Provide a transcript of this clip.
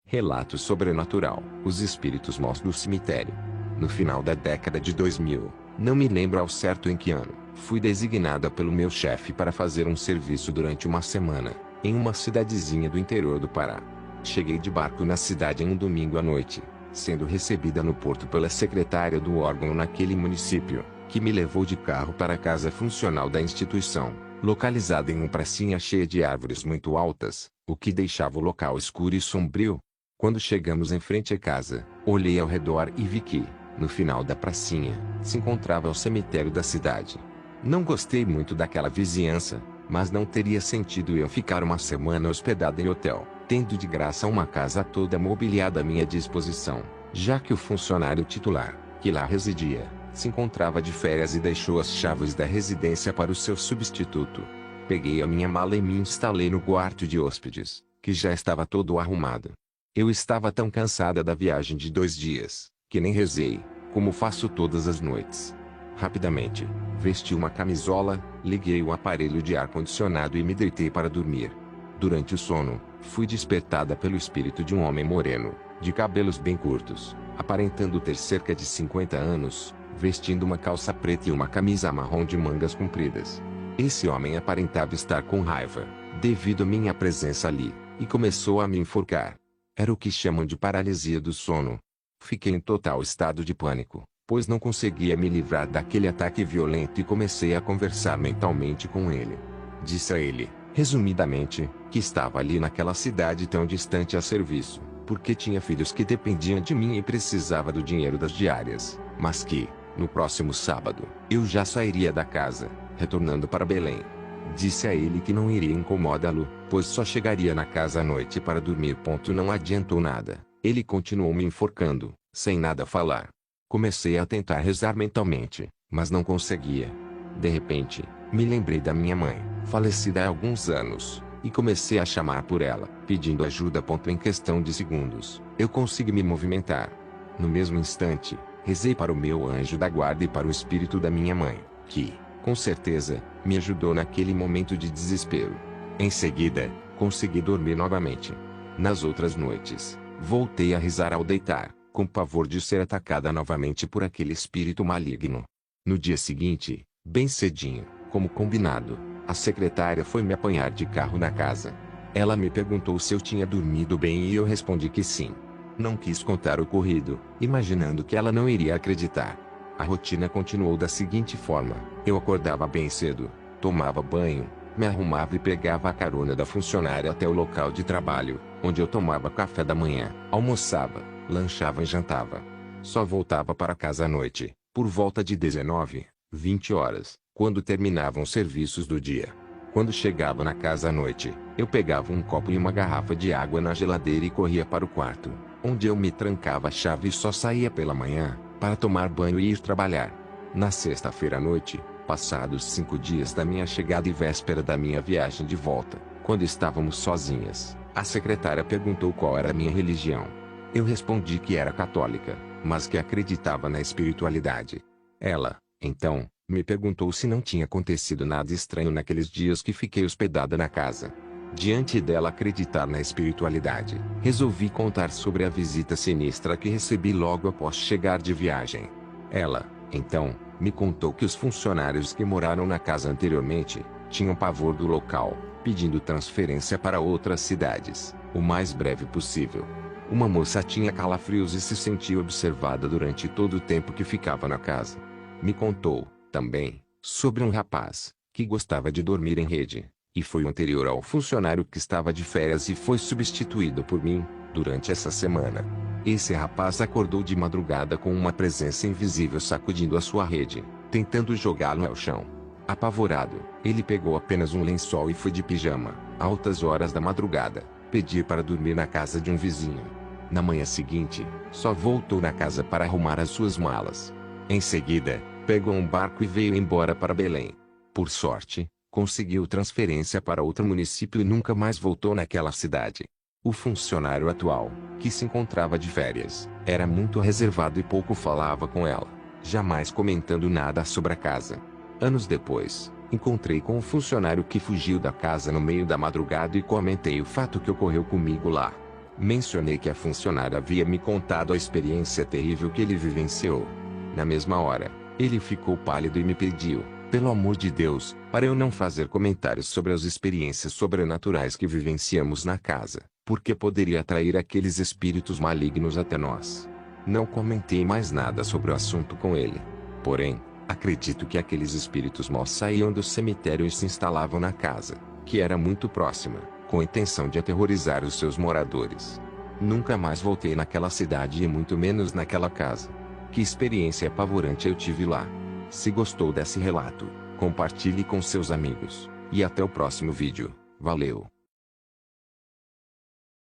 Relato sobrenatural. Os espíritos maus do cemitério. No final da década de 2000, não me lembro ao certo em que ano, fui designada pelo meu chefe para fazer um serviço durante uma semana, em uma cidadezinha do interior do Pará. Cheguei de barco na cidade em um domingo à noite, sendo recebida no porto pela secretária do órgão naquele município, que me levou de carro para a casa funcional da instituição, localizada em uma pracinha cheia de árvores muito altas, o que deixava o local escuro e sombrio. Quando chegamos em frente à casa, olhei ao redor e vi que, no final da pracinha, se encontrava o cemitério da cidade. Não gostei muito daquela vizinhança, mas não teria sentido eu ficar uma semana hospedado em hotel, tendo de graça uma casa toda mobiliada à minha disposição, já que o funcionário titular, que lá residia, se encontrava de férias e deixou as chaves da residência para o seu substituto. Peguei a minha mala e me instalei no quarto de hóspedes, que já estava todo arrumado. Eu estava tão cansada da viagem de 2 dias, que nem rezei, como faço todas as noites. Rapidamente, vesti uma camisola, liguei o aparelho de ar-condicionado e me deitei para dormir. Durante o sono, fui despertada pelo espírito de um homem moreno, de cabelos bem curtos, aparentando ter cerca de 50 anos, vestindo uma calça preta e uma camisa marrom de mangas compridas. Esse homem aparentava estar com raiva, devido à minha presença ali, e começou a me enforcar. Era o que chamam de paralisia do sono. Fiquei em total estado de pânico, pois não conseguia me livrar daquele ataque violento e comecei a conversar mentalmente com ele. Disse a ele, resumidamente, que estava ali naquela cidade tão distante a serviço, porque tinha filhos que dependiam de mim e precisava do dinheiro das diárias, mas que, no próximo sábado, eu já sairia da casa, retornando para Belém. Disse a ele que não iria incomodá-lo, pois só chegaria na casa à noite para dormir. Não adiantou nada. Ele continuou me enforcando, sem nada falar. Comecei a tentar rezar mentalmente, mas não conseguia. De repente, me lembrei da minha mãe, falecida há alguns anos, e comecei a chamar por ela, pedindo ajuda. Em questão de segundos, eu consegui me movimentar. No mesmo instante, rezei para o meu anjo da guarda e para o espírito da minha mãe, que, com certeza, me ajudou naquele momento de desespero. Em seguida, consegui dormir novamente. Nas outras noites, voltei a rezar ao deitar, com pavor de ser atacada novamente por aquele espírito maligno. No dia seguinte, bem cedinho, como combinado, a secretária foi me apanhar de carro na casa. Ela me perguntou se eu tinha dormido bem e eu respondi que sim. Não quis contar o ocorrido, imaginando que ela não iria acreditar. A rotina continuou da seguinte forma: eu acordava bem cedo, tomava banho, me arrumava e pegava a carona da funcionária até o local de trabalho, onde eu tomava café da manhã, almoçava, lanchava e jantava. Só voltava para casa à noite, por volta de 19, 20 horas, quando terminavam os serviços do dia. Quando chegava na casa à noite, eu pegava um copo e uma garrafa de água na geladeira e corria para o quarto, onde eu me trancava a chave e só saía pela manhã, para tomar banho e ir trabalhar. Na sexta-feira à noite, passados 5 dias da minha chegada e véspera da minha viagem de volta, quando estávamos sozinhas, a secretária perguntou qual era a minha religião. Eu respondi que era católica, mas que acreditava na espiritualidade. Ela, então, me perguntou se não tinha acontecido nada estranho naqueles dias que fiquei hospedada na casa. Diante dela acreditar na espiritualidade, resolvi contar sobre a visita sinistra que recebi logo após chegar de viagem. Ela, então, me contou que os funcionários que moraram na casa anteriormente, tinham pavor do local, pedindo transferência para outras cidades, o mais breve possível. Uma moça tinha calafrios e se sentia observada durante todo o tempo que ficava na casa. Me contou, também, sobre um rapaz, que gostava de dormir em rede, e foi o anterior ao funcionário que estava de férias e foi substituído por mim, durante essa semana. Esse rapaz acordou de madrugada com uma presença invisível sacudindo a sua rede, tentando jogá-lo ao chão. Apavorado, ele pegou apenas um lençol e foi de pijama, altas horas da madrugada, pedir para dormir na casa de um vizinho. Na manhã seguinte, só voltou na casa para arrumar as suas malas. Em seguida, pegou um barco e veio embora para Belém. Por sorte, conseguiu transferência para outro município e nunca mais voltou naquela cidade. O funcionário atual, que se encontrava de férias, era muito reservado e pouco falava com ela, jamais comentando nada sobre a casa. Anos depois, encontrei com um funcionário que fugiu da casa no meio da madrugada e comentei o fato que ocorreu comigo lá. Mencionei que a funcionária havia me contado a experiência terrível que ele vivenciou. Na mesma hora, ele ficou pálido e me pediu, pelo amor de Deus, para eu não fazer comentários sobre as experiências sobrenaturais que vivenciamos na casa, porque poderia atrair aqueles espíritos malignos até nós. Não comentei mais nada sobre o assunto com ele. Porém, acredito que aqueles espíritos maus saíam do cemitério e se instalavam na casa, que era muito próxima, com a intenção de aterrorizar os seus moradores. Nunca mais voltei naquela cidade e muito menos naquela casa. Que experiência apavorante eu tive lá. Se gostou desse relato, compartilhe com seus amigos. E até o próximo vídeo. Valeu!